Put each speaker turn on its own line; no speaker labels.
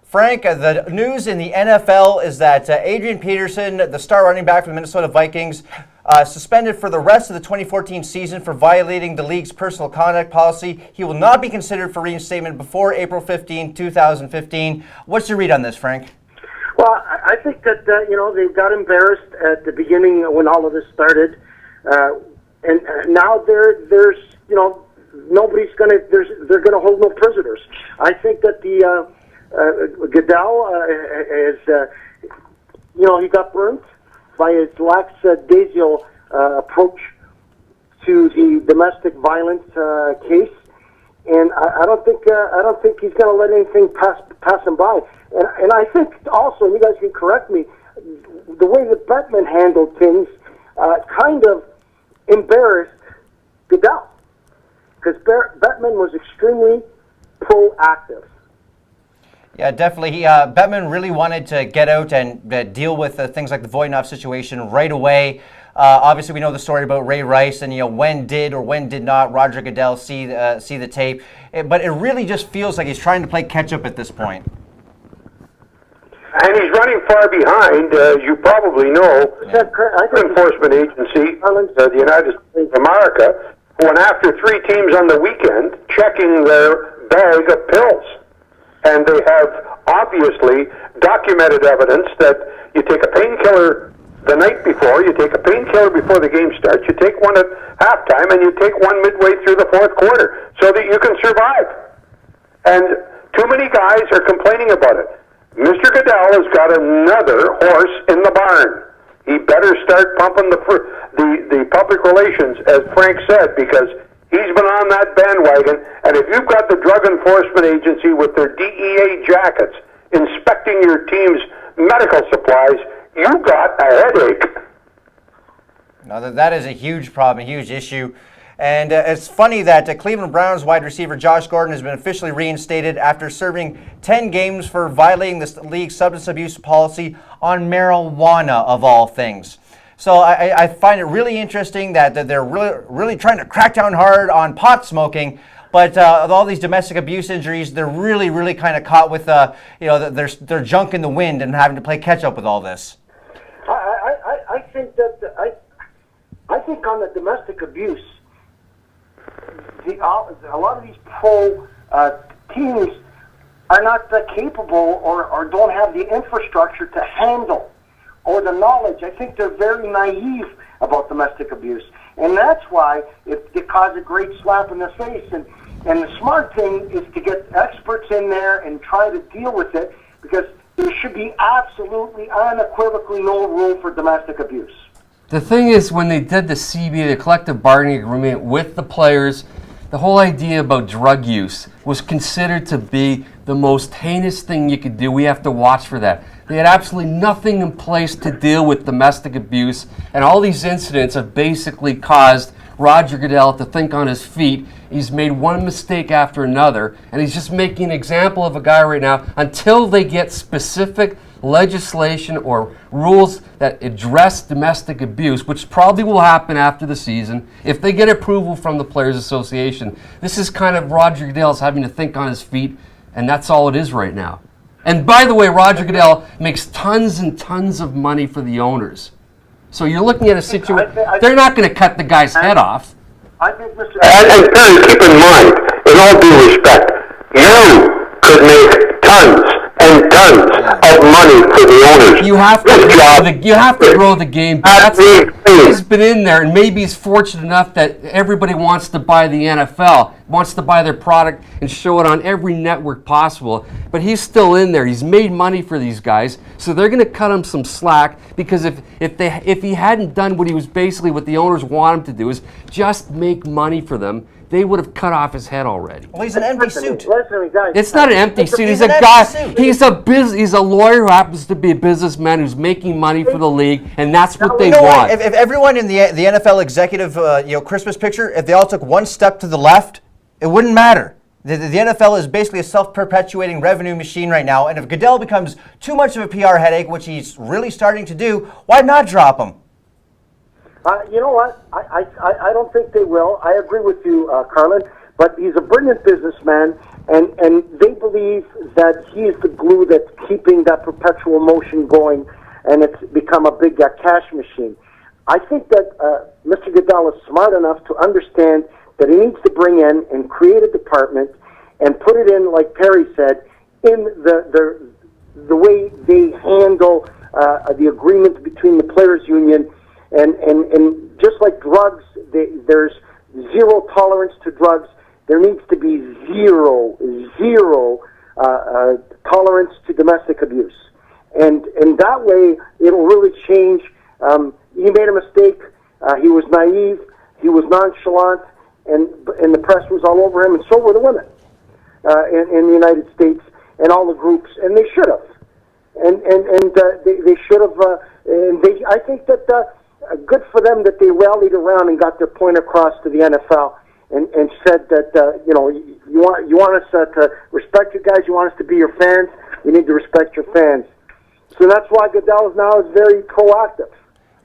Frank, the news in the NFL is that Adrian Peterson, the star running back for the Minnesota Vikings, suspended for the rest of the 2014 season for violating the league's personal conduct policy. He will not be considered for reinstatement before April 15, 2015. What's your read on this, Frank?
Well, I think that, they got embarrassed at the beginning when all of this started. And now there's nobody's going to, they're going to hold no prisoners. I think that the Goodell is, he got burnt by his lackadaisical approach to the domestic violence case, and I don't think he's going to let anything pass him by. And I think also, and you guys can correct me, the way that Bettman handled things kind of embarrassed Goodell, because Bettman was extremely proactive.
Yeah, definitely. Bettman really wanted to get out and deal with things like the Voight-Knopf situation right away. Obviously, we know the story about Ray Rice and when did or when did not Roger Goodell see the tape. But it really just feels like he's trying to play catch-up at this point.
And he's running far behind, as you probably know, the enforcement agency, the United States of America, went after 3 teams on the weekend checking their bag of pills. And they have obviously documented evidence that you take a painkiller the night before, you take a painkiller before the game starts, you take one at halftime, and you take one midway through the fourth quarter so that you can survive. And too many guys are complaining about it. Mr. Goodell has got another horse in the barn. He better start pumping the public relations, as Frank said, because he's been on that bandwagon, and if you've got the Drug Enforcement Agency with their DEA jackets inspecting your team's medical supplies, you've got a headache.
No, that is a huge problem, a huge issue. And it's funny that Cleveland Browns wide receiver Josh Gordon has been officially reinstated after serving 10 games for violating the league's substance abuse policy on marijuana, of all things. So I find it really interesting that they're really trying to crack down hard on pot smoking, but with all these domestic abuse injuries, they're really kind of caught with their junk in the wind and having to play catch up with all this.
I think that I think on the domestic abuse, a lot of these pro teams are not capable or don't have the infrastructure to handle or the knowledge. I think they're very naive about domestic abuse. And that's why it caused a great slap in the face. And the smart thing is to get experts in there and try to deal with it, because there should be absolutely, unequivocally no room for domestic abuse.
The thing is, when they did the CBA, the collective bargaining agreement with the players, the whole idea about drug use was considered to be the most heinous thing you could do. We have to watch for that. They had absolutely nothing in place to deal with domestic abuse, and all these incidents have basically caused Roger Goodell to think on his feet. He's made one mistake after another, and he's just making an example of a guy right now until they get specific legislation or rules that address domestic abuse, which probably will happen after the season if they get approval from the Players Association. This is kind of Roger Goodell's having to think on his feet, and that's all it is right now. And by the way, Roger Goodell makes tons and tons of money for the owners. So you're looking at a situation, they're not going to cut the guy's head off.
I think, Mr.
And Perry, keep in mind, in all due respect, you could make tons and tons of money for the owners.
You have to grow the game. He's been in there, and maybe he's fortunate enough that everybody wants to buy the NFL, wants to buy their product and show it on every network possible. But he's still in there. He's made money for these guys, so they're going to cut him some slack, because if he hadn't done what the owners want him to do, is just make money for them, they would have cut off his head already.
Well, he's an empty suit.
It's not an empty suit. He's a guy. He's a lawyer who happens to be a businessman who's making money for the league, and that's what they want.
If everyone in the NFL executive Christmas picture, if they all took one step to the left, it wouldn't matter. The NFL is basically a self-perpetuating revenue machine right now, and if Goodell becomes too much of a PR headache, which he's really starting to do, why not drop him?
You know what? I don't think they will. I agree with you, Carlin. But he's a brilliant businessman, and they believe that he is the glue that's keeping that perpetual motion going, and it's become a big cash machine. I think that Mr. Goodell is smart enough to understand that he needs to bring in and create a department and put it in, like Perry said, in the way they handle the agreement between the players' union, and just like drugs, there's zero tolerance to drugs. There needs to be zero tolerance to domestic abuse, and that way it'll really change. He made a mistake. He was naive. He was nonchalant, and the press was all over him, and so were the women in the United States and all the groups, and they should have, and they should have. And I think that good for them that they rallied around and got their point across to the NFL. And said that you want us to respect you guys. You want us to be your fans. You need to respect your fans. So that's why Goodell now is very proactive.